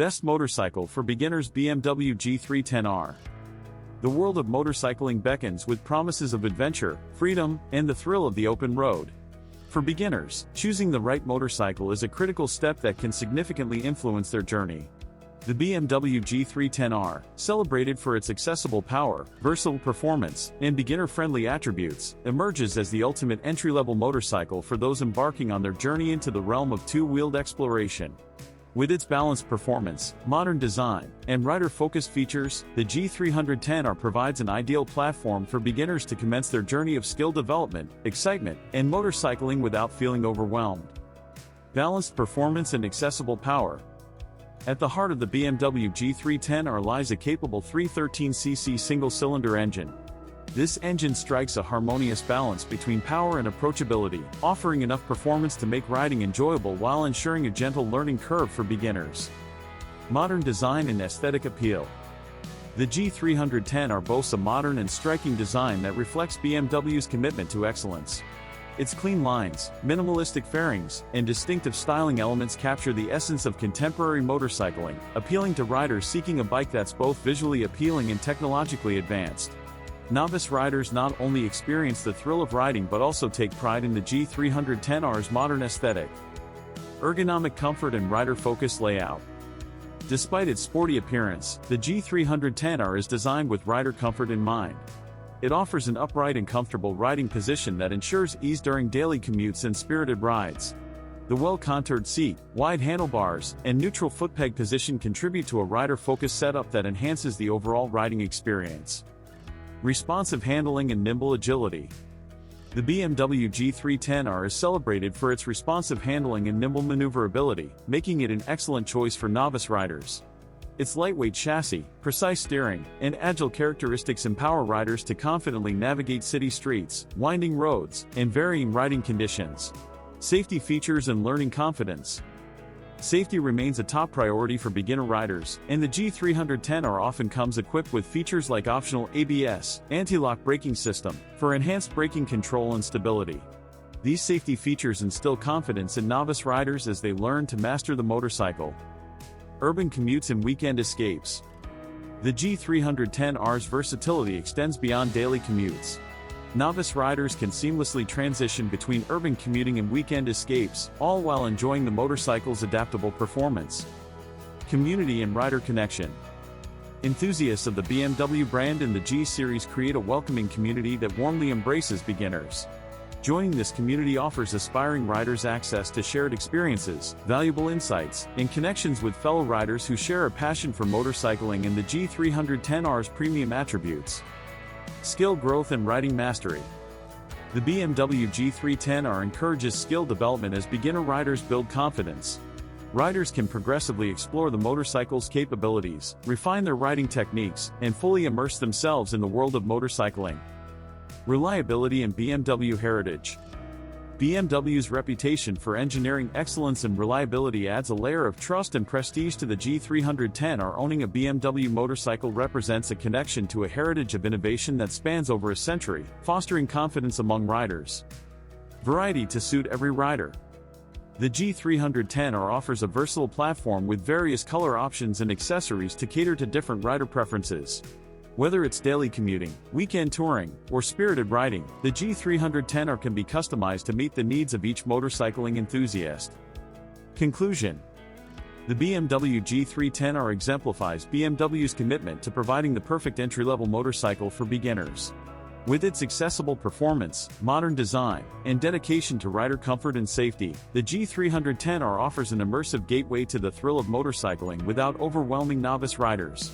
Best motorcycle for beginners: BMW G310R. The world of motorcycling beckons with promises of adventure, freedom, and the thrill of the open road. For beginners, choosing the right motorcycle is a critical step that can significantly influence their journey. The BMW G310R, celebrated for its accessible power, versatile performance, and beginner-friendly attributes, emerges as the ultimate entry-level motorcycle for those embarking on their journey into the realm of two-wheeled exploration. With its balanced performance, modern design, and rider-focused features, the G310R provides an ideal platform for beginners to commence their journey of skill development, excitement, and motorcycling without feeling overwhelmed. Balanced performance and accessible power. At the heart of the BMW G310R lies a capable 313cc single-cylinder engine. This engine strikes a harmonious balance between power and approachability, offering enough performance to make riding enjoyable while ensuring a gentle learning curve for beginners. Modern design and aesthetic appeal. The G310R boasts a modern and striking design that reflects BMW's commitment to excellence. Its clean lines, minimalistic fairings, and distinctive styling elements capture the essence of contemporary motorcycling, appealing to riders seeking a bike that's both visually appealing and technologically advanced. Novice riders not only experience the thrill of riding but also take pride in the G310R's modern aesthetic. Ergonomic comfort and rider-focused layout. Despite its sporty appearance, the G310R is designed with rider comfort in mind. It offers an upright and comfortable riding position that ensures ease during daily commutes and spirited rides. The well-contoured seat, wide handlebars, and neutral foot-peg position contribute to a rider-focused setup that enhances the overall riding experience. Responsive handling and nimble agility. The BMW G310R is celebrated for its responsive handling and nimble maneuverability, making it an excellent choice for novice riders. Its lightweight chassis, precise steering, and agile characteristics empower riders to confidently navigate city streets, winding roads, and varying riding conditions. Safety features and learning confidence. Safety remains a top priority for beginner riders, and the G310R often comes equipped with features like optional ABS, anti-lock braking system, for enhanced braking control and stability. These safety features instill confidence in novice riders as they learn to master the motorcycle. Urban commutes and weekend escapes. The G310R's versatility extends beyond daily commutes. Novice riders can seamlessly transition between urban commuting and weekend escapes, all while enjoying the motorcycle's adaptable performance. Community and rider connection. Enthusiasts of the BMW brand and the G series create a welcoming community that warmly embraces beginners. Joining this community offers aspiring riders access to shared experiences, valuable insights, and connections with fellow riders who share a passion for motorcycling and the G310R's premium attributes. Skill growth and riding mastery. The BMW G310R encourages skill development as beginner riders build confidence. Riders can progressively explore the motorcycle's capabilities, refine their riding techniques, and fully immerse themselves in the world of motorcycling. Reliability and BMW heritage. BMW's reputation for engineering excellence and reliability adds a layer of trust and prestige to the G310R. Owning a BMW motorcycle represents a connection to a heritage of innovation that spans over a century, fostering confidence among riders. Variety to suit every rider. The G310R offers a versatile platform with various color options and accessories to cater to different rider preferences. Whether it's daily commuting, weekend touring, or spirited riding, the G310R can be customized to meet the needs of each motorcycling enthusiast. Conclusion. The BMW G310R exemplifies BMW's commitment to providing the perfect entry-level motorcycle for beginners. With its accessible performance, modern design, and dedication to rider comfort and safety, the G310R offers an immersive gateway to the thrill of motorcycling without overwhelming novice riders.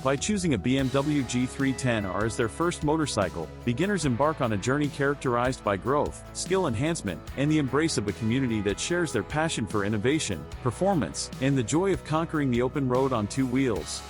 By choosing a BMW G310R as their first motorcycle, beginners embark on a journey characterized by growth, skill enhancement, and the embrace of a community that shares their passion for innovation, performance, and the joy of conquering the open road on two wheels.